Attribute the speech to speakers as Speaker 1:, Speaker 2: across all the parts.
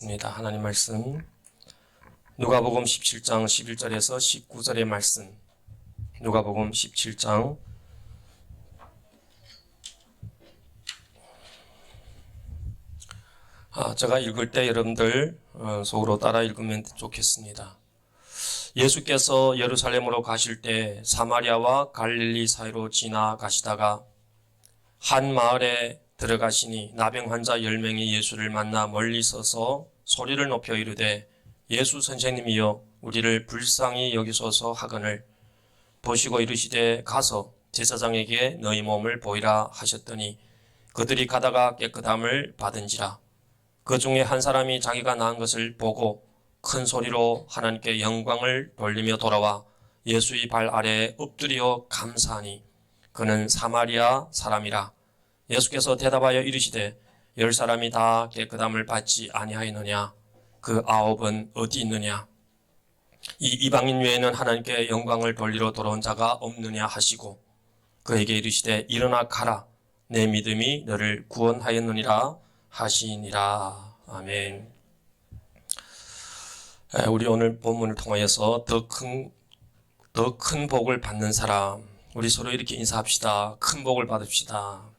Speaker 1: 하나님 말씀 누가복음 17장 11절에서 19절의 말씀. 누가복음 17장 제가 읽을 때 여러분들 속으로 따라 읽으면 좋겠습니다. 예수께서 예루살렘으로 가실 때 사마리아와 갈릴리 사이로 지나가시다가 한 마을에 들어가시니 나병 환자 10명이 예수를 만나 멀리 서서 소리를 높여 이르되 예수 선생님이여 우리를 불쌍히 여기소서 하거늘 보시고 이르시되 가서 제사장에게 너희 몸을 보이라 하셨더니 그들이 가다가 깨끗함을 받은지라. 그 중에 한 사람이 자기가 낳은 것을 보고 큰 소리로 하나님께 영광을 돌리며 돌아와 예수의 발 아래에 엎드려 감사하니 그는 사마리아 사람이라. 예수께서 대답하여 이르시되 10사람이 다 깨끗함을 받지 아니하였느냐? 그 9은 어디 있느냐? 이 이방인 외에는 하나님께 영광을 돌리러 돌아온 자가 없느냐 하시고 그에게 이르시되 일어나 가라. 내 믿음이 너를 구원하였느니라 하시니라. 아멘. 우리 오늘 본문을 통하여서 더 큰 복을 받는 사람, 우리 서로 이렇게 인사합시다. 큰 복을 받읍시다.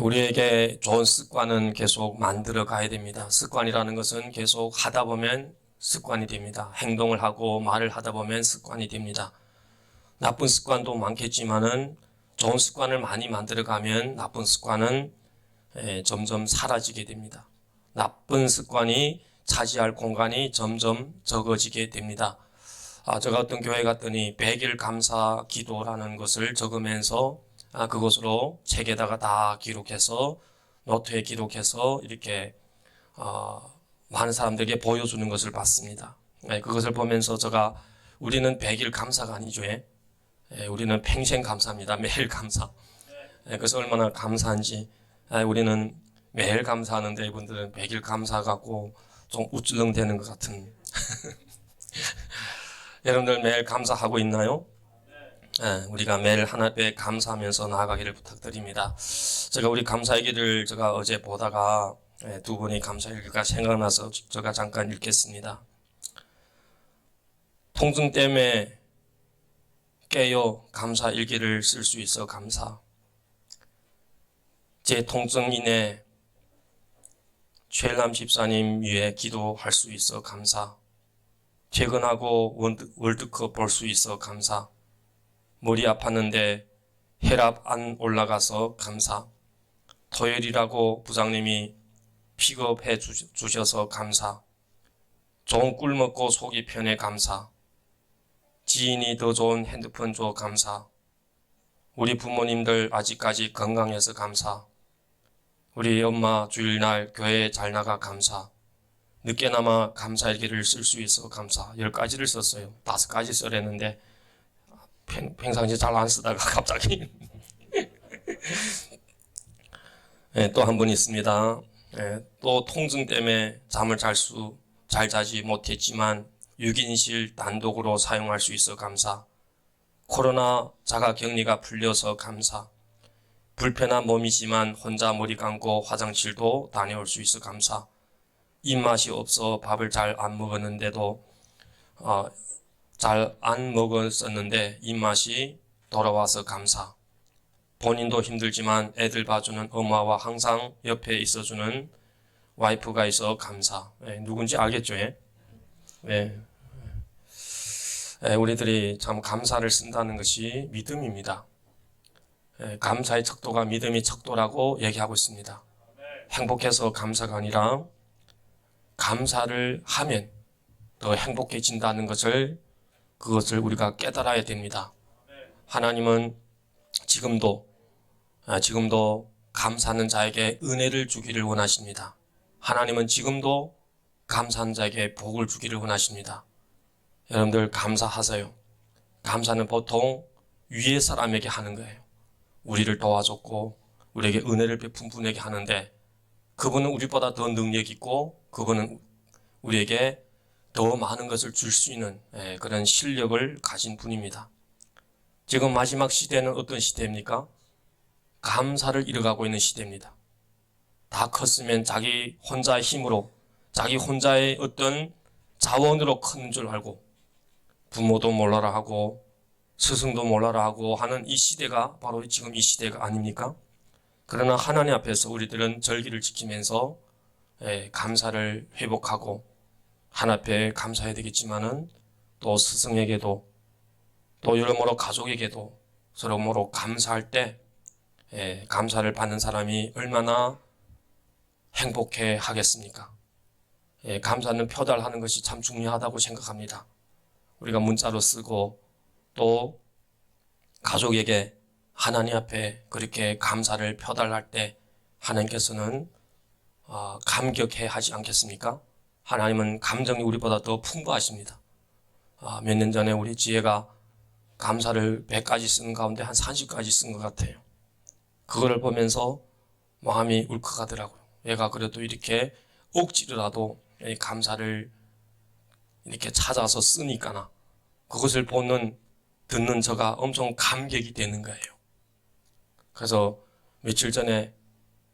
Speaker 1: 우리에게 좋은 습관은 계속 만들어 가야 됩니다. 습관이라는 것은 계속 하다 보면 습관이 됩니다. 행동을 하고 말을 하다 보면 습관이 됩니다. 나쁜 습관도 많겠지만은 좋은 습관을 많이 만들어 가면 나쁜 습관은 점점 사라지게 됩니다. 나쁜 습관이 차지할 공간이 점점 적어지게 됩니다. 제가 어떤 교회 갔더니 100일 감사 기도라는 것을 적으면서 그것으로 책에다가 다 기록해서 노트에 기록해서 이렇게 많은 사람들에게 보여주는 것을 봤습니다. 그것을 보면서 우리는 100일 감사가 아니죠. 우리는 평생 감사합니다. 매일 감사. 그래서 얼마나 감사한지. 우리는 매일 감사하는데 이분들은 100일 감사 갖고 좀 우쭐렁대는 것 같은. 여러분들 매일 감사하고 있나요? 우리가 매일 하나님께 감사하면서 나아가기를 부탁드립니다. 제가 우리 감사일기를 제가 어제 보다가 두 분이 감사일기가 생각나서 제가 잠깐 읽겠습니다. 통증 때문에 깨어 감사일기를 쓸 수 있어 감사. 제 통증 인해 최일남 집사님 위해 기도할 수 있어 감사. 퇴근하고 월드컵 볼 수 있어 감사. 머리 아팠는데 혈압 안 올라가서 감사. 토요일이라고 부장님이 픽업해 주셔서 감사. 좋은 꿀 먹고 속이 편해 감사. 지인이 더 좋은 핸드폰 줘 감사. 우리 부모님들 아직까지 건강해서 감사. 우리 엄마 주일날 교회 잘 나가 감사. 늦게나마 감사일기를 쓸 수 있어 감사. 10가지를 썼어요. 5가지 써랬는데 평상시 잘 안 쓰다가 갑자기 또 한 분 있습니다. 또 통증 때문에 잠을 잘 자지 못했지만 6인실 단독으로 사용할 수 있어 감사. 코로나 자가격리가 풀려서 감사. 불편한 몸이지만 혼자 머리 감고 화장실도 다녀올 수 있어 감사. 입맛이 없어 밥을 잘 안 먹었는데도 잘 안 먹었었는데 입맛이 돌아와서 감사. 본인도 힘들지만 애들 봐주는 엄마와 항상 옆에 있어주는 와이프가 있어 감사. 누군지 알겠죠? 우리들이 참 감사를 쓴다는 것이 믿음입니다. 감사의 척도가 믿음의 척도라고 얘기하고 있습니다. 행복해서 감사가 아니라 감사를 하면 더 행복해진다는 그것을 우리가 깨달아야 됩니다. 하나님은 지금도 감사하는 자에게 은혜를 주기를 원하십니다. 하나님은 지금도 감사하는 자에게 복을 주기를 원하십니다. 여러분들 감사하세요. 감사는 보통 위의 사람에게 하는 거예요. 우리를 도와줬고 우리에게 은혜를 베푼 분에게 하는데 그분은 우리보다 더 능력 있고 그분은 우리에게 더 많은 것을 줄 수 있는 그런 실력을 가진 분입니다. 지금 마지막 시대는 어떤 시대입니까? 감사를 잃어가고 있는 시대입니다. 다 컸으면 자기 혼자의 힘으로, 자기 혼자의 어떤 자원으로 크는 줄 알고 부모도 몰라라 하고 스승도 몰라라 하고 하는 이 시대가 바로 지금 이 시대가 아닙니까? 그러나 하나님 앞에서 우리들은 절기를 지키면서 감사를 회복하고 하나님 앞에 감사해야 되겠지만은 또 스승에게도 또 여러모로 가족에게도 여러모로 감사할 때 감사를 받는 사람이 얼마나 행복해 하겠습니까? 감사는 표달하는 것이 참 중요하다고 생각합니다. 우리가 문자로 쓰고 또 가족에게 하나님 앞에 그렇게 감사를 표달할 때 하나님께서는 감격해 하지 않겠습니까? 하나님은 감정이 우리보다 더 풍부하십니다. 몇 년 전에 우리 지혜가 감사를 100가지 쓰는 가운데 한 30가지 쓴 것 같아요. 그거를 보면서 마음이 울컥하더라고요. 얘가 그래도 이렇게 억지로라도 감사를 이렇게 찾아서 쓰니까나 그것을 듣는 저가 엄청 감격이 되는 거예요. 그래서 며칠 전에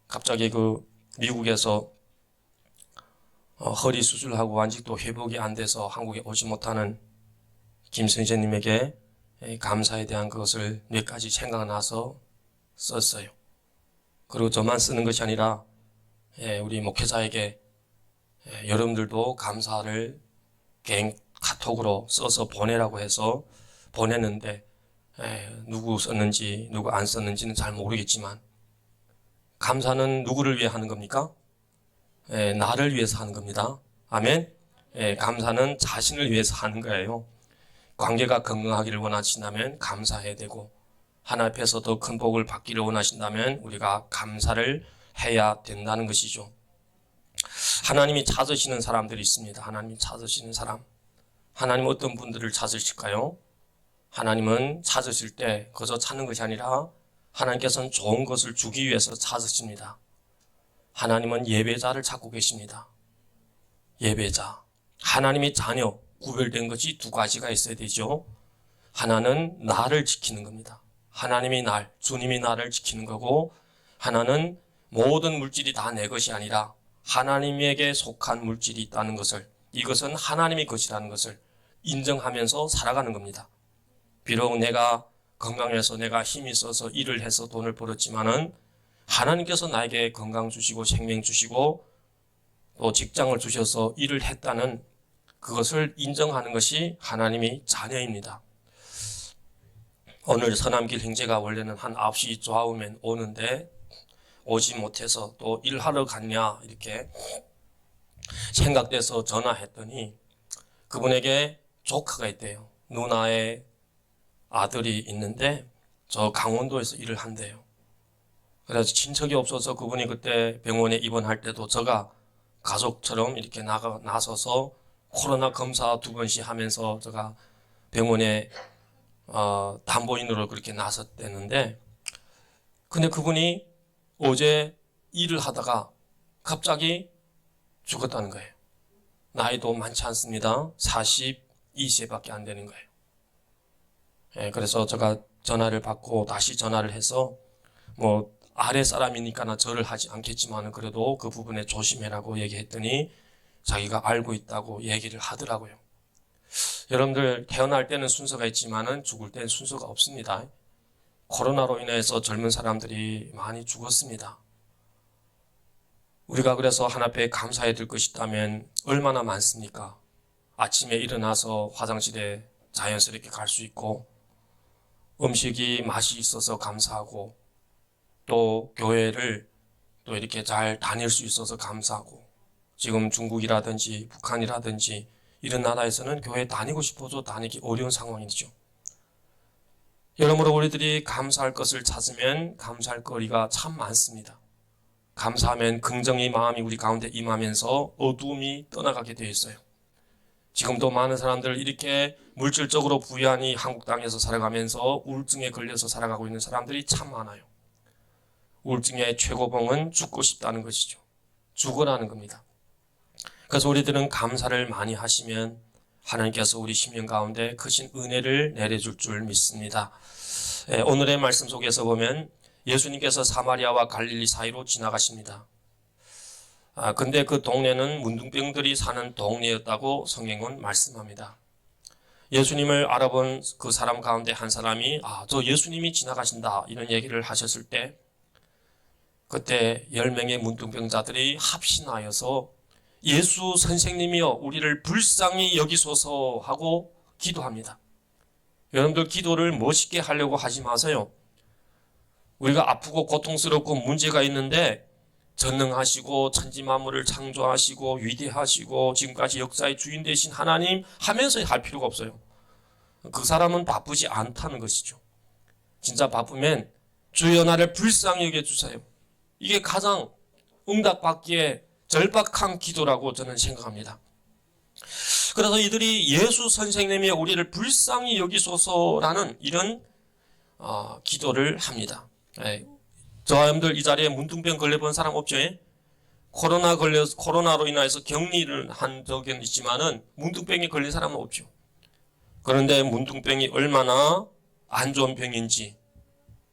Speaker 1: 갑자기 미국에서 허리 수술하고 아직도 회복이 안 돼서 한국에 오지 못하는 김 선생님에게 감사에 대한 것을 몇 가지 생각나서 썼어요. 그리고 저만 쓰는 것이 아니라 우리 목회자에게 여러분들도 감사를 개인 카톡으로 써서 보내라고 해서 보냈는데 누구 썼는지 누구 안 썼는지는 잘 모르겠지만 감사는 누구를 위해 하는 겁니까? 나를 위해서 하는 겁니다. 아멘. 감사는 자신을 위해서 하는 거예요. 관계가 건강하기를 원하신다면 감사해야 되고 하나님 앞에서 더 큰 복을 받기를 원하신다면 우리가 감사를 해야 된다는 것이죠. 하나님이 찾으시는 사람들이 있습니다. 하나님이 찾으시는 사람. 하나님 어떤 분들을 찾으실까요? 하나님은 찾으실 때 그저 찾는 것이 아니라 하나님께서는 좋은 것을 주기 위해서 찾으십니다. 하나님은 예배자를 찾고 계십니다. 예배자. 하나님의 자녀, 구별된 것이 두 가지가 있어야 되죠. 하나는 나를 지키는 겁니다. 하나님이 주님이 나를 지키는 거고, 하나는 모든 물질이 다 내 것이 아니라 하나님에게 속한 물질이 있다는 것을, 이것은 하나님의 것이라는 것을 인정하면서 살아가는 겁니다. 비록 내가 건강해서 내가 힘이 있어서 일을 해서 돈을 벌었지만은 하나님께서 나에게 건강 주시고 생명 주시고 또 직장을 주셔서 일을 했다는 그것을 인정하는 것이 하나님의 자녀입니다. 오늘 서남길 형제가 원래는 한 9시 좌우면 오는데 오지 못해서 또 일하러 갔냐 이렇게 생각돼서 전화했더니 그분에게 조카가 있대요. 누나의 아들이 있는데 저 강원도에서 일을 한대요. 그래서 친척이 없어서 그분이 그때 병원에 입원할 때도 제가 가족처럼 이렇게 나서서 코로나 검사 2번씩 하면서 제가 병원에 담보인으로 그렇게 나섰대는데, 근데 그분이 어제 일을 하다가 갑자기 죽었다는 거예요. 나이도 많지 않습니다. 42세밖에 안 되는 거예요. 그래서 제가 전화를 받고 다시 전화를 해서 아래 사람이니까 절을 하지 않겠지만 그래도 그 부분에 조심해라고 얘기했더니 자기가 알고 있다고 얘기를 하더라고요. 여러분들 태어날 때는 순서가 있지만은 죽을 때는 순서가 없습니다. 코로나로 인해서 젊은 사람들이 많이 죽었습니다. 우리가 그래서 하나님 앞에 감사해야 될 것이 있다면 얼마나 많습니까? 아침에 일어나서 화장실에 자연스럽게 갈 수 있고 음식이 맛이 있어서 감사하고 또 교회를 또 이렇게 잘 다닐 수 있어서 감사하고, 지금 중국이라든지 북한이라든지 이런 나라에서는 교회 다니고 싶어도 다니기 어려운 상황이죠. 여러모로 우리들이 감사할 것을 찾으면 감사할 거리가 참 많습니다. 감사하면 긍정의 마음이 우리 가운데 임하면서 어두움이 떠나가게 되어 있어요. 지금도 많은 사람들 이렇게 물질적으로 부유하니 한국 땅에서 살아가면서 우울증에 걸려서 살아가고 있는 사람들이 참 많아요. 우울증의 최고봉은 죽고 싶다는 것이죠. 죽으라는 겁니다. 그래서 우리들은 감사를 많이 하시면 하나님께서 우리 심령 가운데 크신 은혜를 내려줄 줄 믿습니다. 오늘의 말씀 속에서 보면 예수님께서 사마리아와 갈릴리 사이로 지나가십니다. 근데 그 동네는 문둥병들이 사는 동네였다고 성경은 말씀합니다. 예수님을 알아본 그 사람 가운데 한 사람이 저 예수님이 지나가신다 이런 얘기를 하셨을 때 그때 10명의 문둥병자들이 합심하여서 예수 선생님이여 우리를 불쌍히 여기소서 하고 기도합니다. 여러분들 기도를 멋있게 하려고 하지 마세요. 우리가 아프고 고통스럽고 문제가 있는데 전능하시고 천지만물을 창조하시고 위대하시고 지금까지 역사의 주인 되신 하나님 하면서 할 필요가 없어요. 그 사람은 바쁘지 않다는 것이죠. 진짜 바쁘면 주여 나를 불쌍히 여겨주세요. 이게 가장 응답받기에 절박한 기도라고 저는 생각합니다. 그래서 이들이 예수 선생님이 우리를 불쌍히 여기소서라는 이런 기도를 합니다. 저와 여러분들 이 자리에 문둥병 걸려본 사람 없죠? 코로나로 인해서 격리를 한 적은 있지만은 문둥병에 걸린 사람은 없죠. 그런데 문둥병이 얼마나 안 좋은 병인지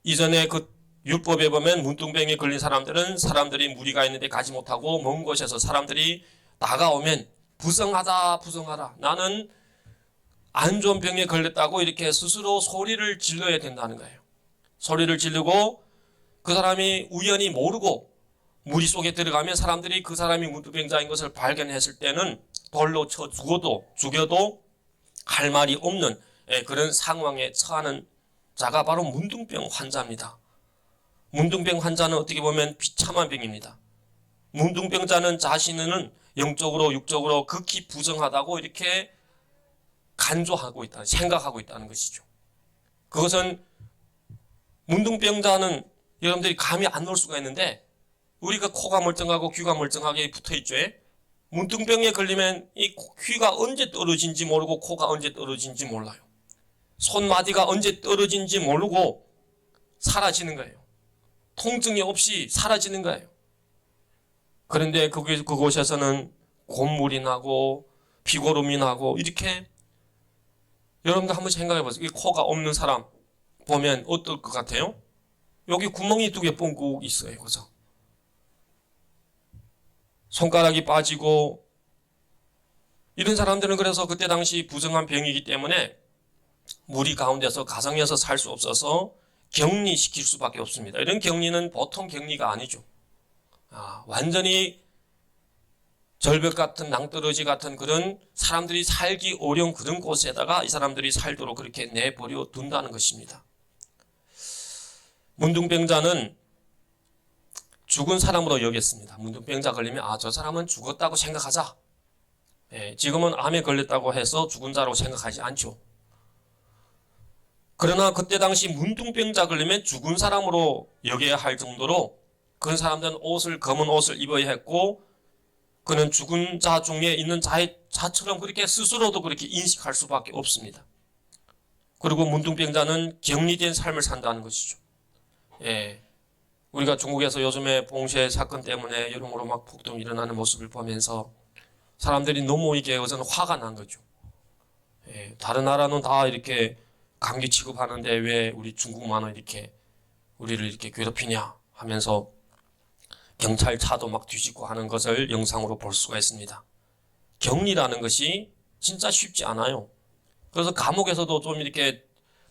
Speaker 1: 이전에 그 율법에 보면 문둥병에 걸린 사람들은 사람들이 무리가 있는데 가지 못하고 먼 곳에서 사람들이 다가오면 부성하다 나는 안 좋은 병에 걸렸다고 이렇게 스스로 소리를 질러야 된다는 거예요. 소리를 지르고 그 사람이 우연히 모르고 무리 속에 들어가면 사람들이 그 사람이 문둥병자인 것을 발견했을 때는 돌로 쳐 죽여도 할 말이 없는 그런 상황에 처하는 자가 바로 문둥병 환자입니다. 문둥병 환자는 어떻게 보면 비참한 병입니다. 문둥병자는 자신은 영적으로 육적으로 극히 부정하다고 이렇게 간주하고 있다, 생각하고 있다는 것이죠. 그것은 문둥병자는 여러분들이 감이 안 올 수가 있는데 우리가 코가 멀쩡하고 귀가 멀쩡하게 붙어있죠. 문둥병에 걸리면 이 귀가 언제 떨어진지 모르고 코가 언제 떨어진지 몰라요. 손마디가 언제 떨어진지 모르고 사라지는 거예요. 통증이 없이 사라지는 거예요. 그런데 그곳에서는 곶물이 나고 피고름이 나고 이렇게 여러분들 한번 생각해 보세요. 이 코가 없는 사람 보면 어떨 것 같아요? 여기 구멍이 2개 뻥꾹 있어요. 그죠? 손가락이 빠지고 이런 사람들은 그래서 그때 당시 부정한 병이기 때문에 무리 가운데서 가정에서 살 수 없어서 격리시킬 수밖에 없습니다. 이런 격리는 보통 격리가 아니죠. 완전히 절벽 같은 낭떠러지 같은 그런 사람들이 살기 어려운 그런 곳에다가 이 사람들이 살도록 그렇게 내버려 둔다는 것입니다. 문둥병자는 죽은 사람으로 여겼습니다. 문둥병자 걸리면 저 사람은 죽었다고 생각하자. 지금은 암에 걸렸다고 해서 죽은 자라고 생각하지 않죠. 그러나 그때 당시 문둥병자 걸리면 죽은 사람으로 여겨야 할 정도로 그 사람들은 검은 옷을 입어야 했고 그는 죽은 자 중에 있는 자처럼 그렇게 스스로도 그렇게 인식할 수밖에 없습니다. 그리고 문둥병자는 격리된 삶을 산다는 것이죠. 우리가 중국에서 요즘에 봉쇄 사건 때문에 여러모로 막 폭동이 일어나는 모습을 보면서 사람들이 너무 이게 어제는 화가 난 거죠. 다른 나라는 다 이렇게 감기 취급하는데 왜 우리 중국만은 이렇게 우리를 이렇게 괴롭히냐 하면서 경찰차도 막 뒤집고 하는 것을 영상으로 볼 수가 있습니다. 격리라는 것이 진짜 쉽지 않아요. 그래서 감옥에서도 좀 이렇게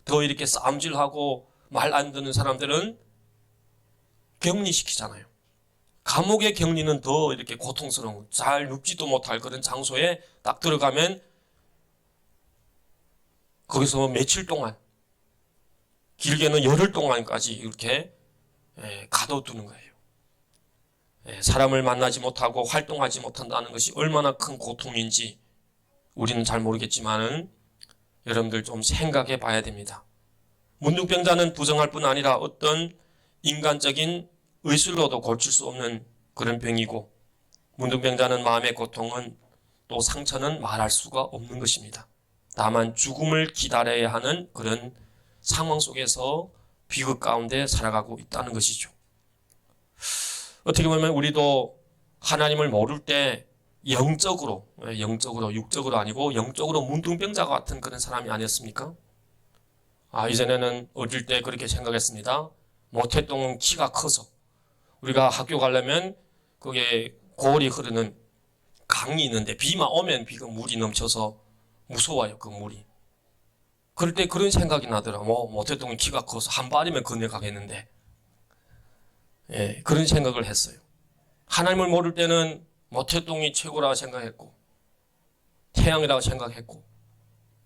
Speaker 1: 더 이렇게 싸움질하고 말 안 듣는 사람들은 격리시키잖아요. 감옥의 격리는 더 이렇게 고통스러운, 잘 눕지도 못할 그런 장소에 딱 들어가면 거기서 며칠 동안, 길게는 열흘 동안까지 이렇게 가둬두는 거예요. 사람을 만나지 못하고 활동하지 못한다는 것이 얼마나 큰 고통인지 우리는 잘 모르겠지만은 여러분들 좀 생각해 봐야 됩니다. 문둥병자는 부정할 뿐 아니라 어떤 인간적인 의술로도 고칠 수 없는 그런 병이고 문둥병자는 마음의 고통은 또 상처는 말할 수가 없는 것입니다. 다만 죽음을 기다려야 하는 그런 상황 속에서 비극 가운데 살아가고 있다는 것이죠. 어떻게 보면 우리도 하나님을 모를 때 영적으로 육적으로 아니고 영적으로 문둥병자 같은 그런 사람이 아니었습니까? 이전에는 어릴 때 그렇게 생각했습니다. 모태똥은 키가 커서 우리가 학교 가려면 그게 고을이 흐르는 강이 있는데 비만 오면 비가 물이 넘쳐서 무서워요. 그 물이. 그럴 때 그런 생각이 나더라. 모태똥은 키가 커서 한 발이면 건너가겠는데. 예, 그런 생각을 했어요. 하나님을 모를 때는 모태똥이 최고라고 생각했고 태양이라고 생각했고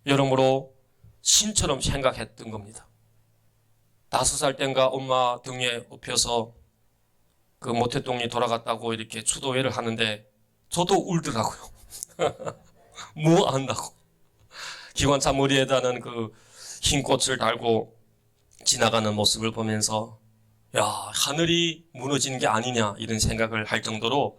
Speaker 1: 여러모로 신처럼 생각했던 겁니다. 5살 땐가 엄마 등에 업혀서 그 모태똥이 돌아갔다고 이렇게 추도회를 하는데 저도 울더라고요. 뭐 안다고. 기관차 머리에다는 그 흰 꽃을 달고 지나가는 모습을 보면서 야, 하늘이 무너지는 게 아니냐 이런 생각을 할 정도로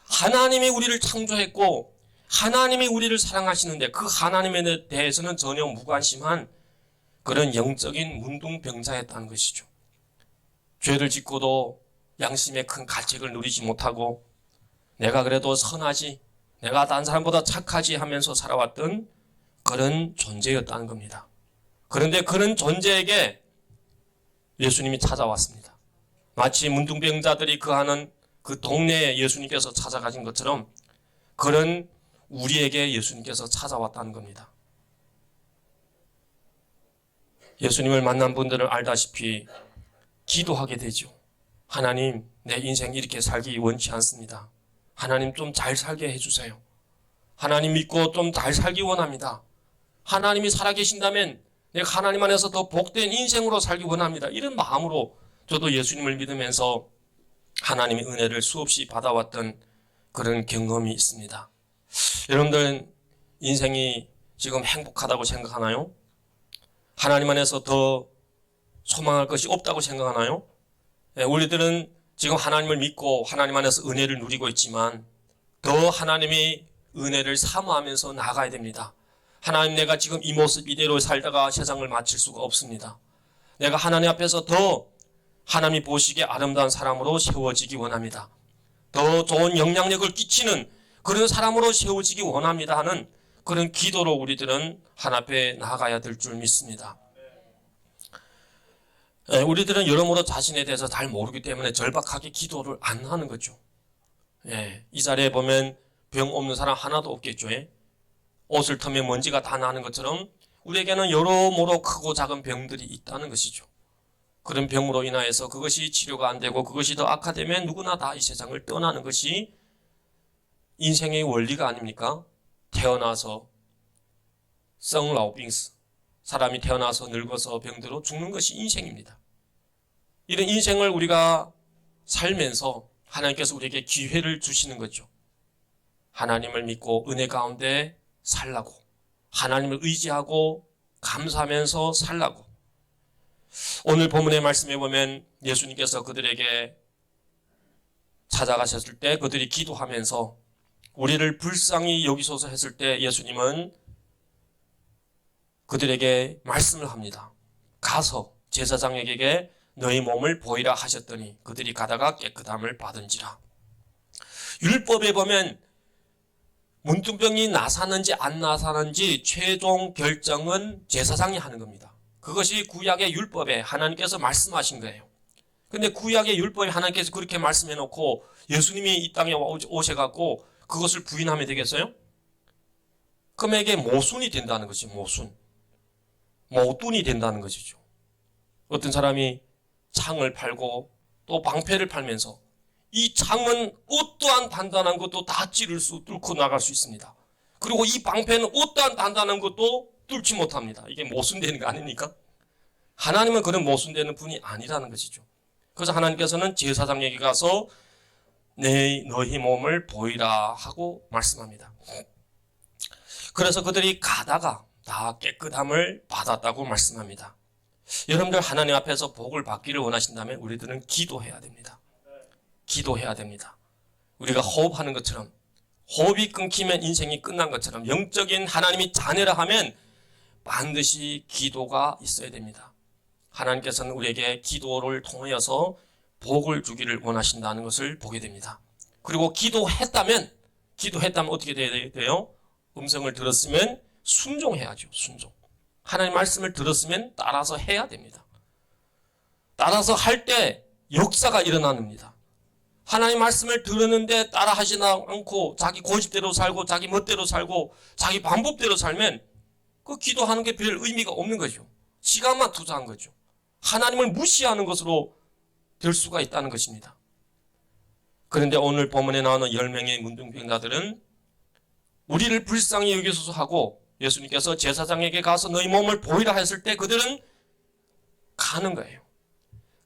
Speaker 1: 하나님이 우리를 창조했고 하나님이 우리를 사랑하시는데 그 하나님에 대해서는 전혀 무관심한 그런 영적인 문둥병자였다는 것이죠. 죄를 짓고도 양심의 큰 가책을 누리지 못하고 내가 그래도 선하지, 내가 다른 사람보다 착하지 하면서 살아왔던 그런 존재였다는 겁니다. 그런데 그런 존재에게 예수님이 찾아왔습니다. 마치 문둥병자들이 거하는 그 동네에 예수님께서 찾아가신 것처럼 그런 우리에게 예수님께서 찾아왔다는 겁니다. 예수님을 만난 분들은 알다시피 기도하게 되죠. 하나님, 내 인생 이렇게 살기 원치 않습니다. 하나님 좀 잘 살게 해주세요. 하나님 믿고 좀 잘 살기 원합니다. 하나님이 살아계신다면 내가 하나님 안에서 더 복된 인생으로 살기 원합니다. 이런 마음으로 저도 예수님을 믿으면서 하나님의 은혜를 수없이 받아왔던 그런 경험이 있습니다. 여러분들은 인생이 지금 행복하다고 생각하나요? 하나님 안에서 더 소망할 것이 없다고 생각하나요? 우리들은 지금 하나님을 믿고 하나님 안에서 은혜를 누리고 있지만 더 하나님의 은혜를 사모하면서 나아가야 됩니다. 하나님, 내가 지금 이 모습 이대로 살다가 세상을 마칠 수가 없습니다. 내가 하나님 앞에서 더 하나님이 보시기에 아름다운 사람으로 세워지기 원합니다. 더 좋은 영향력을 끼치는 그런 사람으로 세워지기 원합니다 하는 그런 기도로 우리들은 하나님 앞에 나아가야 될 줄 믿습니다. 우리들은 여러모로 자신에 대해서 잘 모르기 때문에 절박하게 기도를 안 하는 거죠. 이 자리에 보면 병 없는 사람 하나도 없겠죠. 옷을 털면 먼지가 다 나는 것처럼 우리에게는 여러모로 크고 작은 병들이 있다는 것이죠. 그런 병으로 인하여서 그것이 치료가 안 되고 그것이 더 악화되면 누구나 다 이 세상을 떠나는 것이 인생의 원리가 아닙니까? 태어나서 성라오빙스, 사람이 태어나서 늙어서 병들어 죽는 것이 인생입니다. 이런 인생을 우리가 살면서 하나님께서 우리에게 기회를 주시는 거죠. 하나님을 믿고 은혜 가운데 살라고, 하나님을 의지하고 감사하면서 살라고. 오늘 본문의 말씀에 보면 예수님께서 그들에게 찾아가셨을 때 그들이 기도하면서 우리를 불쌍히 여기소서 했을 때 예수님은 그들에게 말씀을 합니다. 가서 제사장에게 너희 몸을 보이라 하셨더니 그들이 가다가 깨끗함을 받은지라. 율법에 보면 문둥병이 나사는지 안 나사는지 최종 결정은 제사장이 하는 겁니다. 그것이 구약의 율법에 하나님께서 말씀하신 거예요. 근데 구약의 율법에 하나님께서 그렇게 말씀해 놓고 예수님이 이 땅에 오셔갖고 그것을 부인하면 되겠어요? 그럼 이게 모순이 된다는 것이 모순이 된다는 것이죠. 어떤 사람이 창을 팔고 또 방패를 팔면서 이 창은 어떠한 단단한 것도 다 뚫고 나갈 수 있습니다. 그리고 이 방패는 어떠한 단단한 것도 뚫지 못합니다. 이게 모순되는 거 아닙니까? 하나님은 그런 모순되는 분이 아니라는 것이죠. 그래서 하나님께서는 제사장에게 가서 너희 몸을 보이라 하고 말씀합니다. 그래서 그들이 가다가 다 깨끗함을 받았다고 말씀합니다. 여러분들 하나님 앞에서 복을 받기를 원하신다면 우리들은 기도해야 됩니다. 기도해야 됩니다. 우리가 호흡하는 것처럼 호흡이 끊기면 인생이 끝난 것처럼 영적인 하나님이 자녀라 하면 반드시 기도가 있어야 됩니다. 하나님께서는 우리에게 기도를 통하여서 복을 주기를 원하신다는 것을 보게 됩니다. 그리고 기도했다면 어떻게 돼요? 음성을 들었으면 순종해야죠. 순종. 하나님 말씀을 들었으면 따라서 해야 됩니다. 따라서 할 때 역사가 일어납니다. 하나님 말씀을 들었는데 따라 하지 않고 자기 고집대로 살고 자기 멋대로 살고 자기 방법대로 살면 그 기도하는 게 별 의미가 없는 거죠. 시간만 투자한 거죠. 하나님을 무시하는 것으로 될 수가 있다는 것입니다. 그런데 오늘 본문에 나오는 10명의 문둥병자들은 우리를 불쌍히 여기소서 하고 예수님께서 제사장에게 가서 너희 몸을 보이라 했을 때 그들은 가는 거예요.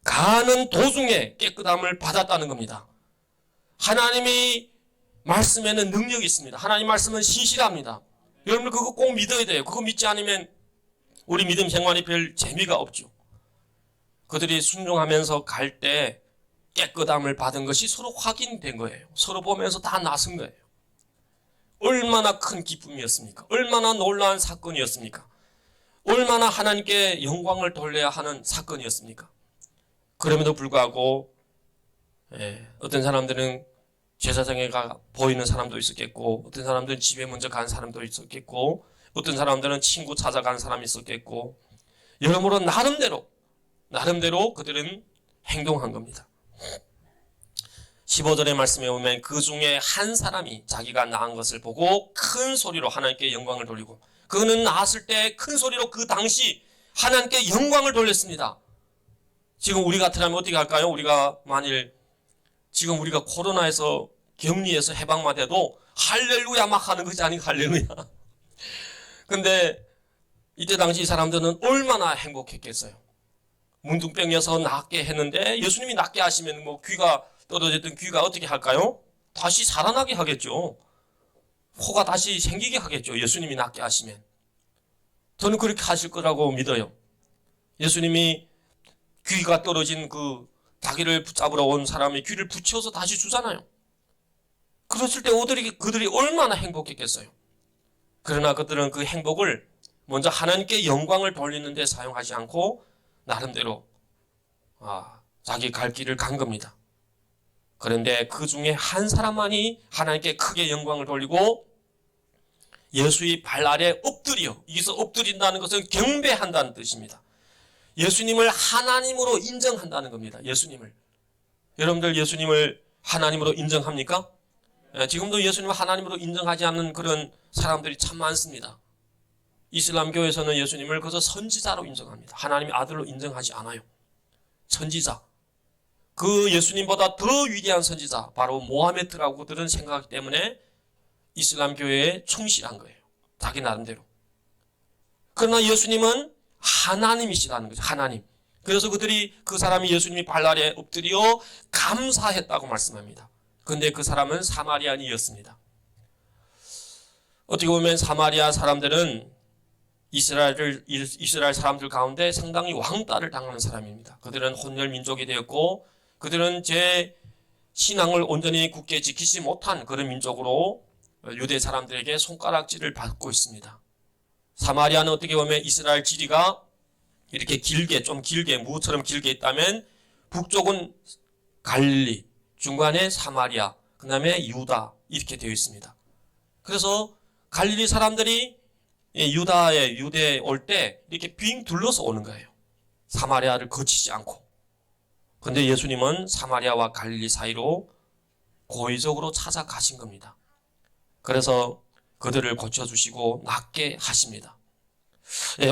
Speaker 1: 가는 도중에 깨끗함을 받았다는 겁니다. 하나님이 말씀에는 능력이 있습니다. 하나님 말씀은 신실합니다. 여러분 그거 꼭 믿어야 돼요. 그거 믿지 않으면 우리 믿음 생활이 별 재미가 없죠. 그들이 순종하면서 갈 때 깨끗함을 받은 것이 서로 확인된 거예요. 서로 보면서 다 나선 거예요. 얼마나 큰 기쁨이었습니까? 얼마나 놀라운 사건이었습니까? 얼마나 하나님께 영광을 돌려야 하는 사건이었습니까? 그럼에도 불구하고 어떤 사람들은 제사장에 보이는 사람도 있었겠고, 어떤 사람들은 집에 먼저 간 사람도 있었겠고, 어떤 사람들은 친구 찾아간 사람이 있었겠고, 여러모로 나름대로 그들은 행동한 겁니다. 15절의 말씀에 보면 그 중에 한 사람이 자기가 낳은 것을 보고 큰 소리로 하나님께 영광을 돌리고, 그는 낳았을 때 큰 소리로 그 당시 하나님께 영광을 돌렸습니다. 지금 우리 같으면 어떻게 할까요? 우리가 만일 지금 우리가 코로나에서 격리에서 해방만 돼도 할렐루야 막 하는 것이 아니고 할렐루야. 근데 이때 당시 사람들은 얼마나 행복했겠어요. 문둥병이어서 낫게 했는데 예수님이 낫게 하시면 뭐 귀가 떨어졌던 귀가 어떻게 할까요? 다시 살아나게 하겠죠. 코가 다시 생기게 하겠죠. 예수님이 낫게 하시면. 저는 그렇게 하실 거라고 믿어요. 예수님이 귀가 떨어진 그 자기를 붙잡으러 온 사람이 귀를 붙여서 다시 주잖아요. 그랬을 때 그들이 얼마나 행복했겠어요. 그러나 그들은 그 행복을 먼저 하나님께 영광을 돌리는 데 사용하지 않고 나름대로 자기 갈 길을 간 겁니다. 그런데 그 중에 한 사람만이 하나님께 크게 영광을 돌리고 예수의 발 아래 엎드려, 여기서 엎드린다는 것은 경배한다는 뜻입니다. 예수님을 하나님으로 인정한다는 겁니다. 예수님을. 여러분들 예수님을 하나님으로 인정합니까? 지금도 예수님을 하나님으로 인정하지 않는 그런 사람들이 참 많습니다. 이슬람교에서는 예수님을 그저 선지자로 인정합니다. 하나님의 아들로 인정하지 않아요. 선지자. 그 예수님보다 더 위대한 선지자, 바로 모하메드라고 그들은 생각하기 때문에 이슬람교회에 충실한 거예요. 자기 나름대로. 그러나 예수님은 하나님이시라는 거죠. 하나님. 그래서 그들이 그 사람이 예수님이 발 아래 엎드려 감사했다고 말씀합니다. 그런데 그 사람은 사마리아인이었습니다. 어떻게 보면 사마리아 사람들은 이스라엘 사람들 가운데 상당히 왕따를 당하는 사람입니다. 그들은 혼혈 민족이 되었고 그들은 제 신앙을 온전히 굳게 지키지 못한 그런 민족으로 유대 사람들에게 손가락질을 받고 있습니다. 사마리아는 어떻게 보면 이스라엘 지리가 이렇게 좀 길게 무처럼 길게 있다면 북쪽은 갈릴리, 중간에 사마리아, 그 다음에 유다 이렇게 되어 있습니다. 그래서 갈릴리 사람들이 유대에 올 때 이렇게 빙 둘러서 오는 거예요. 사마리아를 거치지 않고. 그런데 예수님은 사마리아와 갈릴리 사이로 고의적으로 찾아가신 겁니다. 그래서 그들을 고쳐주시고 낫게 하십니다.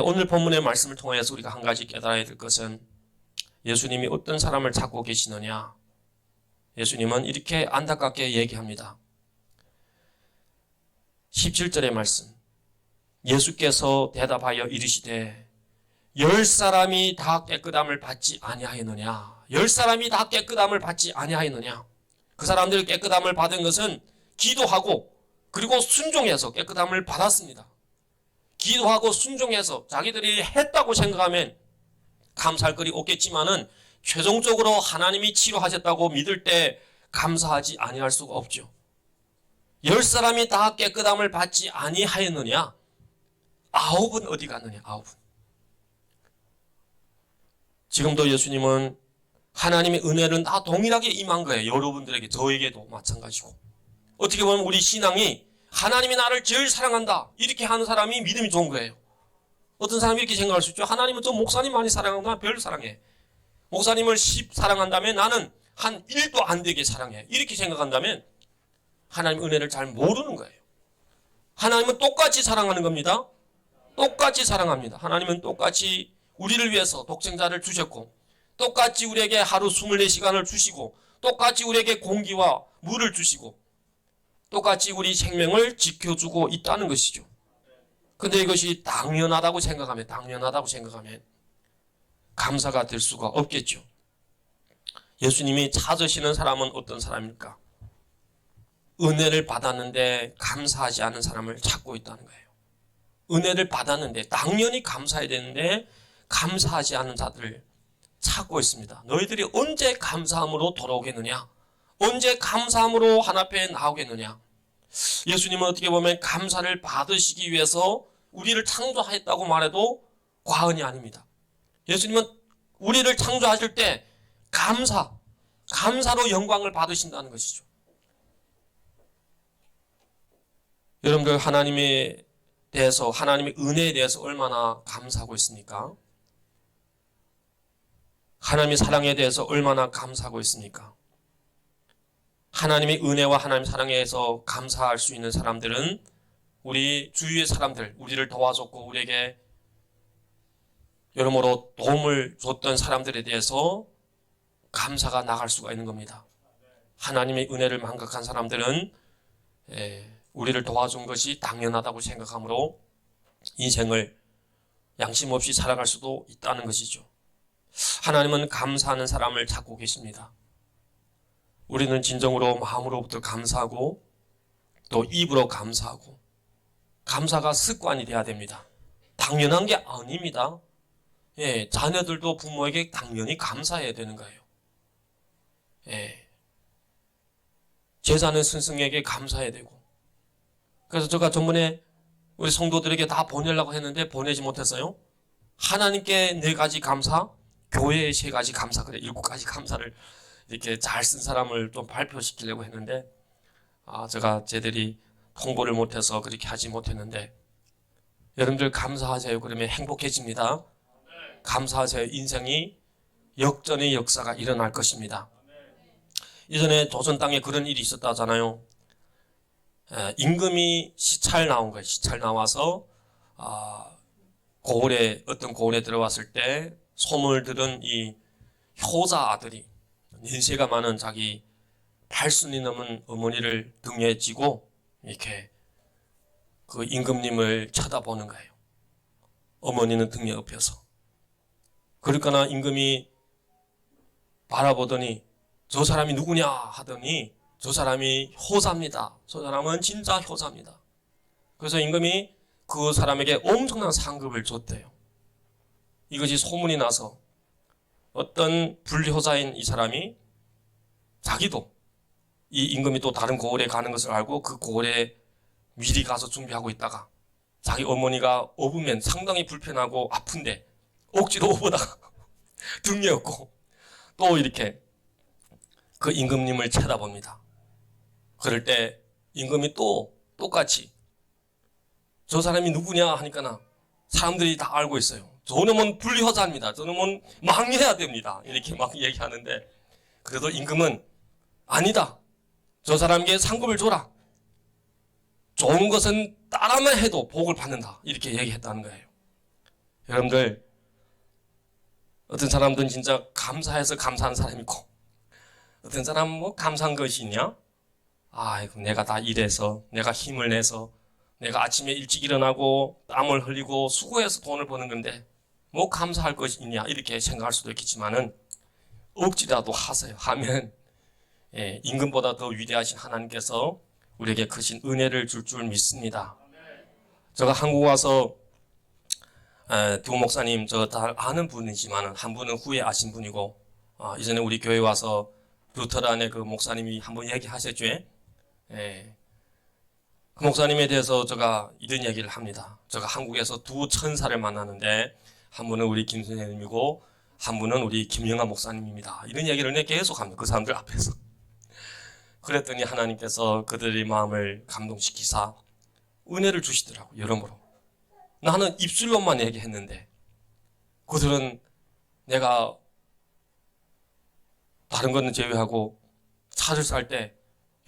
Speaker 1: 오늘 본문의 말씀을 통해서 우리가 한 가지 깨달아야 될 것은 예수님이 어떤 사람을 찾고 계시느냐. 예수님은 이렇게 안타깝게 얘기합니다. 17절의 말씀. 예수께서 대답하여 이르시되 10사람이 다 깨끗함을 받지 아니하였느냐. 10사람이 다 깨끗함을 받지 아니하였느냐. 그 사람들이 깨끗함을 받은 것은 기도하고 그리고 순종해서 깨끗함을 받았습니다. 기도하고 순종해서 자기들이 했다고 생각하면 감사할 거리 없겠지만은 최종적으로 하나님이 치료하셨다고 믿을 때 감사하지 아니할 수가 없죠. 10사람이 다 깨끗함을 받지 아니하였느냐? 9은 어디 갔느냐? 9은. 지금도 예수님은 하나님의 은혜는 다 동일하게 임한 거예요. 여러분들에게, 저에게도 마찬가지고. 어떻게 보면 우리 신앙이 하나님이 나를 제일 사랑한다 이렇게 하는 사람이 믿음이 좋은 거예요. 어떤 사람이 이렇게 생각할 수 있죠. 하나님은 저 목사님 많이 사랑하구나. 별 사랑해. 목사님을 10 사랑한다면 나는 한 1도 안 되게 사랑해. 이렇게 생각한다면 하나님 은혜를 잘 모르는 거예요. 하나님은 똑같이 사랑하는 겁니다. 똑같이 사랑합니다. 하나님은 똑같이 우리를 위해서 독생자를 주셨고, 똑같이 우리에게 하루 24시간을 주시고, 똑같이 우리에게 공기와 물을 주시고, 똑같이 우리 생명을 지켜주고 있다는 것이죠. 근데 이것이 당연하다고 생각하면 감사가 될 수가 없겠죠. 예수님이 찾으시는 사람은 어떤 사람일까? 은혜를 받았는데 감사하지 않은 사람을 찾고 있다는 거예요. 은혜를 받았는데 당연히 감사해야 되는데 감사하지 않은 자들을 찾고 있습니다. 너희들이 언제 감사함으로 돌아오겠느냐? 언제 감사함으로 하나님 앞에 나오겠느냐? 예수님은 어떻게 보면 감사를 받으시기 위해서 우리를 창조하였다고 말해도 과언이 아닙니다. 예수님은 우리를 창조하실 때 감사로 영광을 받으신다는 것이죠. 여러분들 하나님에 대해서, 하나님의 은혜에 대해서 얼마나 감사하고 있습니까? 하나님의 사랑에 대해서 얼마나 감사하고 있습니까? 하나님의 은혜와 하나님의 사랑에 대해서 감사할 수 있는 사람들은 우리 주위의 사람들, 우리를 도와줬고 우리에게 여러모로 도움을 줬던 사람들에 대해서 감사가 나갈 수가 있는 겁니다. 하나님의 은혜를 망각한 사람들은 우리를 도와준 것이 당연하다고 생각하므로 인생을 양심 없이 살아갈 수도 있다는 것이죠. 하나님은 감사하는 사람을 찾고 계십니다. 우리는 진정으로 마음으로부터 감사하고 또 입으로 감사하고, 감사가 습관이 돼야 됩니다. 당연한 게 아닙니다. 자녀들도 부모에게 당연히 감사해야 되는 거예요. 제자는 스승에게 감사해야 되고. 그래서 제가 전번에 우리 성도들에게 다 보내려고 했는데 보내지 못했어요. 하나님께 4가지 감사, 교회에 3가지 감사, 그래 7가지 감사를 이렇게 잘 쓴 사람을 좀 발표시키려고 했는데 제가 제들이 홍보를 못해서 그렇게 하지 못했는데, 여러분들 감사하세요. 그러면 행복해집니다. 감사하세요. 인생이 역전의 역사가 일어날 것입니다. 이전에 조선 땅에 그런 일이 있었다잖아요. 임금이 시찰 나온 거예요. 시찰 나와서 어떤 고을에 들어왔을 때 소문을 들은 이 효자 아들이 연세가 많은 자기 8순이 넘은 어머니를 등에 지고 이렇게 그 임금님을 쳐다보는 거예요. 어머니는 등에 엎여서. 그러니까 임금이 바라보더니 저 사람이 누구냐 하더니 저 사람이 효자입니다. 저 사람은 진짜 효자입니다. 그래서 임금이 그 사람에게 엄청난 상급을 줬대요. 이것이 소문이 나서 어떤 불효자인 이 사람이 자기도 이 임금이 또 다른 고을에 가는 것을 알고 그 고을에 미리 가서 준비하고 있다가 자기 어머니가 업으면 상당히 불편하고 아픈데 억지로 업어다가 등에 업고 또 이렇게 그 임금님을 쳐다봅니다. 그럴 때 임금이 또 똑같이 저 사람이 누구냐 하니까 사람들이 다 알고 있어요. 저놈은 불효자입니다. 저놈은 망해야 됩니다. 이렇게 막 얘기하는데, 그래도 임금은 아니다. 저 사람에게 상급을 줘라. 좋은 것은 따라만 해도 복을 받는다. 이렇게 얘기했다는 거예요. 여러분들, 어떤 사람들은 진짜 감사해서 감사한 사람이 있고, 어떤 사람은 뭐 감사한 것이 있냐? 내가 다 일해서, 내가 힘을 내서, 내가 아침에 일찍 일어나고 땀을 흘리고 수고해서 돈을 버는 건데 뭐 감사할 것이 있냐 이렇게 생각할 수도 있겠지만은, 억지라도 하세요. 하면 임금보다 더 위대하신 하나님께서 우리에게 크신 은혜를 줄 믿습니다. 제가 한국 와서 두 목사님 저 다 아는 분이지만 한 분은 후에 아신 분이고, 이전에 우리 교회 와서 루터란의 그 목사님이 한번 얘기하셨죠. 그 목사님에 대해서 제가 이런 얘기를 합니다. 제가 한국에서 두 천사를 만나는데 한 분은 우리 김 선생님이고 한 분은 우리 김영하 목사님입니다. 이런 얘기를 계속 합니다. 그 사람들 앞에서. 그랬더니 하나님께서 그들의 마음을 감동시키사 은혜를 주시더라고요. 여러모로. 나는 입술로만 얘기했는데 그들은 내가 다른 거는 제외하고 차를 살 때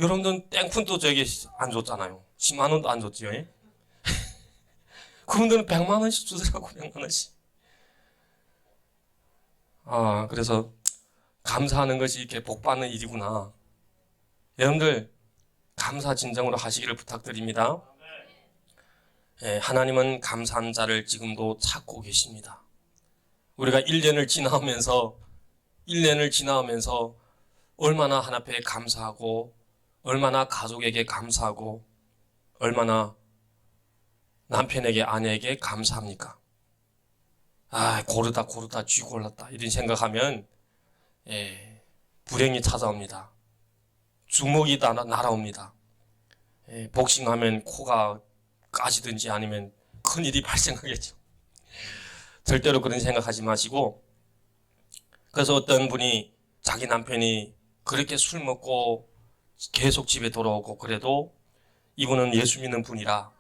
Speaker 1: 여러분들은 땡푼도 저에게 안 줬잖아요. 10만 원도 안 줬지요. 예? 그분들은 100만 원씩 주더라고. 100만 원씩. 그래서 감사하는 것이 이렇게 복 받는 일이구나. 여러분들 감사 진정으로 하시기를 부탁드립니다. 예, 하나님은 감사한 자를 지금도 찾고 계십니다. 우리가 1년을 지나오면서 얼마나 하나님께 감사하고, 얼마나 가족에게 감사하고, 얼마나 남편에게, 아내에게 감사합니까? 고르다 쥐 골랐다 이런 생각하면 불행이 찾아옵니다. 주먹이 날아옵니다. 복싱하면 코가 까지든지 아니면 큰일이 발생하겠죠. 절대로 그런 생각하지 마시고, 그래서 어떤 분이 자기 남편이 그렇게 술 먹고 계속 집에 돌아오고 그래도 이분은 예수 믿는 분이라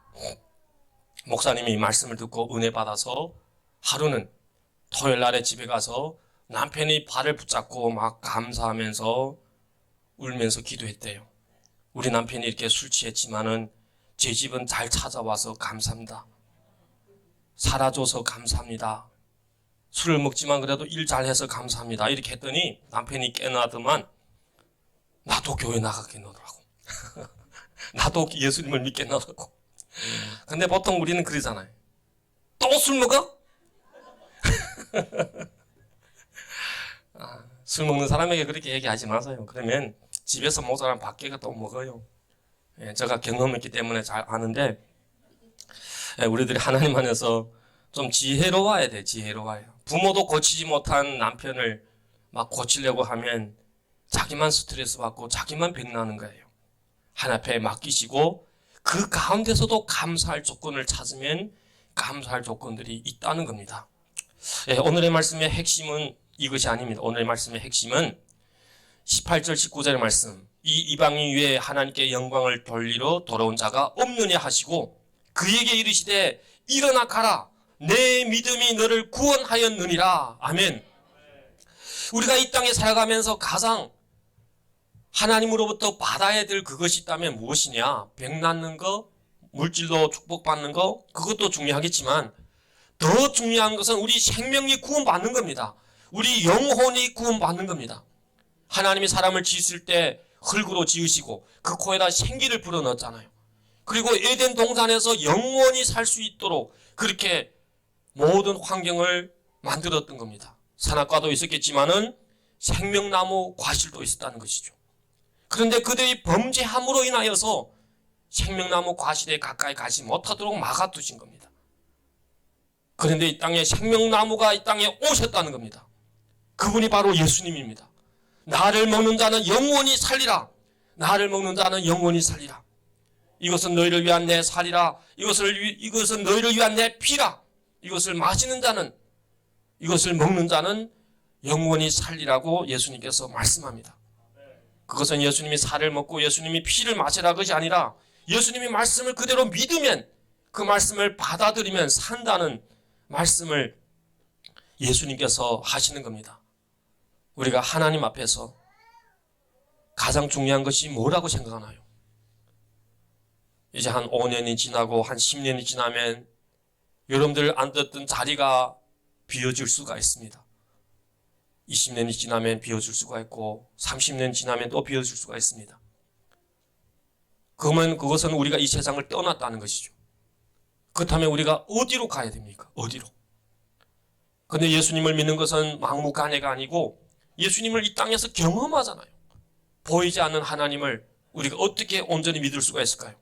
Speaker 1: 목사님이 말씀을 듣고 은혜 받아서 하루는 토요일 날에 집에 가서 남편이 발을 붙잡고 막 감사하면서 울면서 기도했대요. 우리 남편이 이렇게 술 취했지만은 제 집은 잘 찾아와서 감사합니다. 살아줘서 감사합니다. 술을 먹지만 그래도 일 잘해서 감사합니다. 이렇게 했더니 남편이 깨나더만 나도 교회 나가겠노라고. 나도 예수님을 믿겠노라고. 근데 보통 우리는 그러잖아요. 또 술 먹어? 술 먹는 사람에게 그렇게 얘기하지 마세요. 그러면 집에서 모자란 밖에 또 먹어요. 제가 경험했기 때문에 잘 아는데, 우리들이 하나님 안에서 좀 지혜로워야 돼. 지혜로워요. 부모도 고치지 못한 남편을 막 고치려고 하면 자기만 스트레스 받고 자기만 병나는 거예요. 하나님 앞에 맡기시고 그 가운데서도 감사할 조건을 찾으면 감사할 조건들이 있다는 겁니다. 오늘의 말씀의 핵심은 이것이 아닙니다. 오늘의 말씀의 핵심은 18절 19절의 말씀. 이 이방인 위에 하나님께 영광을 돌리러 돌아온 자가 없느냐 하시고 그에게 이르시되 일어나 가라. 내 믿음이 너를 구원하였느니라. 아멘. 우리가 이 땅에 살아가면서 가장 하나님으로부터 받아야 될 그것이 있다면 무엇이냐? 병 낫는 거, 물질로 축복받는 거, 그것도 중요하겠지만 더 중요한 것은 우리 생명이 구원받는 겁니다. 우리 영혼이 구원받는 겁니다. 하나님이 사람을 지으실 때 흙으로 지으시고 그 코에다 생기를 불어넣었잖아요. 그리고 에덴 동산에서 영원히 살 수 있도록 그렇게 모든 환경을 만들었던 겁니다. 산악과도 있었겠지만은 생명나무 과실도 있었다는 것이죠. 그런데 그들이 범죄함으로 인하여서 생명나무 과실에 가까이 가지 못하도록 막아두신 겁니다. 그런데 이 땅에 생명나무가 이 땅에 오셨다는 겁니다. 그분이 바로 예수님입니다. 나를 먹는 자는 영원히 살리라. 나를 먹는 자는 영원히 살리라. 이것은 너희를 위한 내 살이라. 이것은 너희를 위한 내 피라. 이것을 마시는 자는, 이것을 먹는 자는 영원히 살리라고 예수님께서 말씀합니다. 그것은 예수님이 살을 먹고 예수님이 피를 마시라 것이 아니라 예수님이 말씀을 그대로 믿으면, 그 말씀을 받아들이면 산다는 말씀을 예수님께서 하시는 겁니다. 우리가 하나님 앞에서 가장 중요한 것이 뭐라고 생각하나요? 이제 한 5년이 지나고 한 10년이 지나면 여러분들 앉았던 자리가 비어질 수가 있습니다. 20년이 지나면 비어질 수가 있고 30년 지나면 또 비어질 수가 있습니다. 그러면 그것은 우리가 이 세상을 떠났다는 것이죠. 그렇다면 우리가 어디로 가야 됩니까? 어디로? 그런데 예수님을 믿는 것은 막무가내가 아니고 예수님을 이 땅에서 경험하잖아요. 보이지 않는 하나님을 우리가 어떻게 온전히 믿을 수가 있을까요?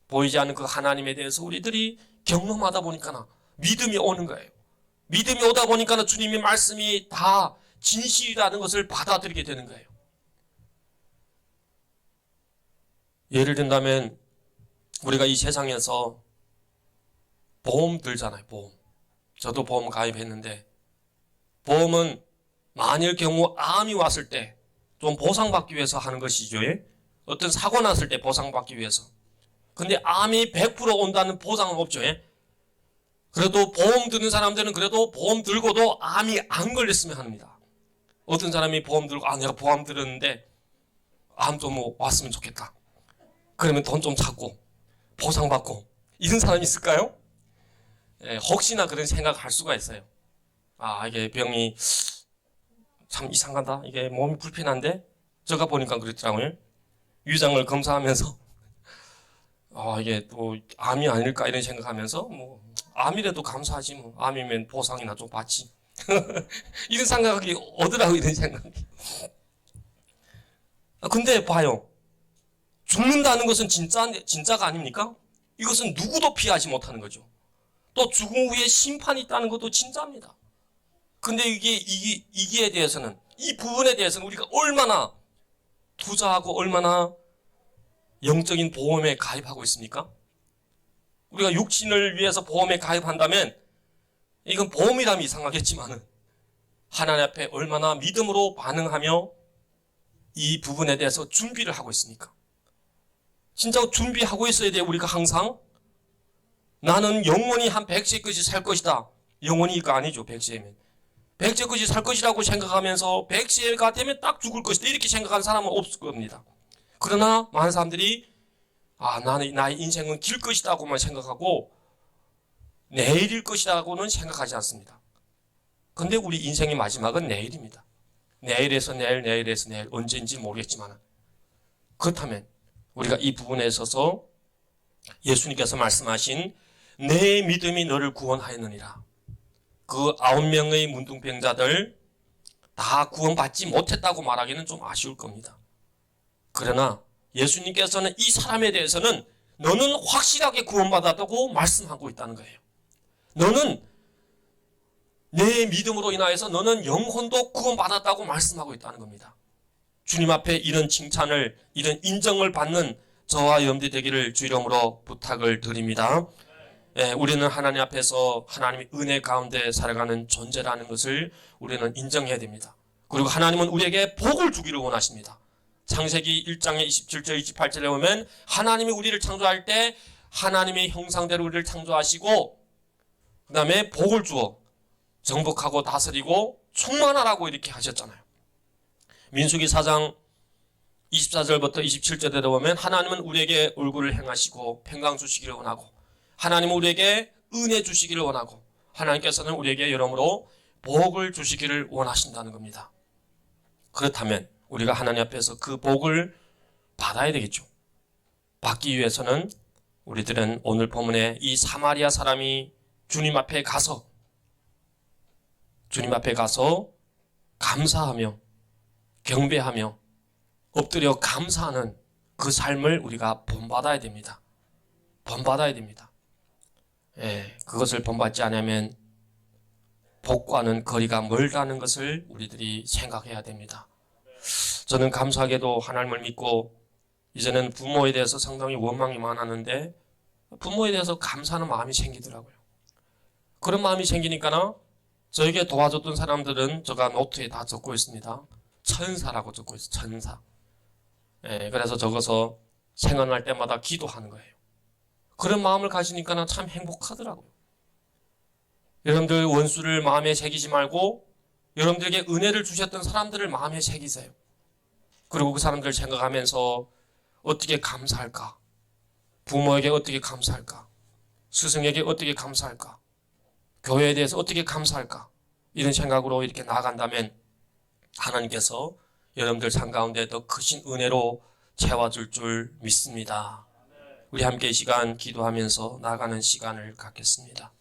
Speaker 1: 보이지 않는 그 하나님에 대해서 우리들이 경험하다 보니까 믿음이 오는 거예요. 믿음이 오다 보니까 주님의 말씀이 다 진실이라는 것을 받아들이게 되는 거예요. 예를 든다면 우리가 이 세상에서 보험 들잖아요. 보험. 저도 보험 가입했는데 보험은 만일 경우 암이 왔을 때 좀 보상받기 위해서 하는 것이죠. 예? 어떤 사고 났을 때 보상받기 위해서. 근데 암이 100% 온다는 보장은 없죠. 예? 그래도 보험 드는 사람들은 그래도 보험 들고도 암이 안 걸렸으면 합니다. 어떤 사람이 보험 들고 내가 보험 들었는데 암 좀 왔으면 좋겠다. 그러면 돈 좀 찾고 보상받고 이런 사람이 있을까요? 예, 혹시나 그런 생각할 수가 있어요. 이게 병이 참 이상하다. 이게 몸이 불편한데 제가 보니까 그렇더라고요. 위장을 검사하면서 이게 또 암이 아닐까 이런 생각하면서 암이라도 감사하지 암이면 보상이나 좀 받지. 이런 생각이 오더라고 이런 생각이. 근데 봐요. 죽는다는 것은 진짜가 아닙니까? 이것은 누구도 피하지 못하는 거죠. 또 죽음 후에 심판이 있다는 것도 진짜입니다. 근데 이기에 대해서는, 이 부분에 대해서는 우리가 얼마나 투자하고 얼마나 영적인 보험에 가입하고 있습니까? 우리가 육신을 위해서 보험에 가입한다면 이건 보험이라면 이상하겠지만은 하나님 앞에 얼마나 믿음으로 반응하며 이 부분에 대해서 준비를 하고 있습니까? 진짜 준비하고 있어야 돼요. 우리가 항상 나는 영원히 한 100세까지 살 것이다. 영원히가 아니죠. 100세면 100세까지 살 것이라고 생각하면서 100세가 되면 딱 죽을 것이다 이렇게 생각하는 사람은 없을 겁니다. 그러나 많은 사람들이 나는 나의 인생은 길 것이다고만 생각하고 내일일 것이라고는 생각하지 않습니다. 근데 우리 인생의 마지막은 내일입니다. 내일에서 내일, 내일에서 내일, 언제인지 모르겠지만 그렇다면 우리가 이 부분에 있어서 예수님께서 말씀하신 내 믿음이 너를 구원하였느니라. 그 9명의 문둥병자들 다 구원받지 못했다고 말하기는 좀 아쉬울 겁니다. 그러나 예수님께서는 이 사람에 대해서는 너는 확실하게 구원받았다고 말씀하고 있다는 거예요. 너는 내 믿음으로 인하여서 너는 영혼도 구원받았다고 말씀하고 있다는 겁니다. 주님 앞에 이런 칭찬을, 이런 인정을 받는 저와 여러분들이 되기를 주 이름으로 부탁을 드립니다. 우리는 하나님 앞에서 하나님의 은혜 가운데 살아가는 존재라는 것을 우리는 인정해야 됩니다. 그리고 하나님은 우리에게 복을 주기를 원하십니다. 창세기 1장의 27절 28절에 보면 하나님이 우리를 창조할 때 하나님의 형상대로 우리를 창조하시고 그 다음에 복을 주어 정복하고 다스리고 충만하라고 이렇게 하셨잖아요. 민수기 4장 24절부터 27절에 보면 하나님은 우리에게 얼굴을 행하시고 평강 주시기를 원하고 하나님은 우리에게 은혜 주시기를 원하고 하나님께서는 우리에게 여러모로 복을 주시기를 원하신다는 겁니다. 그렇다면 우리가 하나님 앞에서 그 복을 받아야 되겠죠. 받기 위해서는 우리들은 오늘 본문에 이 사마리아 사람이 주님 앞에 가서 감사하며 경배하며 엎드려 감사하는 그 삶을 우리가 본받아야 됩니다. 본받아야 됩니다. 그것을 본받지 않으면 복과는 거리가 멀다는 것을 우리들이 생각해야 됩니다. 저는 감사하게도 하나님을 믿고 이제는 부모에 대해서 상당히 원망이 많았는데 부모에 대해서 감사하는 마음이 생기더라고요. 그런 마음이 생기니까 저에게 도와줬던 사람들은 제가 노트에 다 적고 있습니다. 천사라고 적고 있어요. 천사. 그래서 적어서 생각날 때마다 기도하는 거예요. 그런 마음을 가지니까 참 행복하더라고요. 여러분들 원수를 마음에 새기지 말고 여러분들에게 은혜를 주셨던 사람들을 마음에 새기세요. 그리고 그 사람들 생각하면서 어떻게 감사할까? 부모에게 어떻게 감사할까? 스승에게 어떻게 감사할까? 교회에 대해서 어떻게 감사할까? 이런 생각으로 이렇게 나아간다면 하나님께서 여러분들 삶 가운데 더 크신 은혜로 채워줄 줄 믿습니다. 우리 함께 이 시간 기도하면서 나아가는 시간을 갖겠습니다.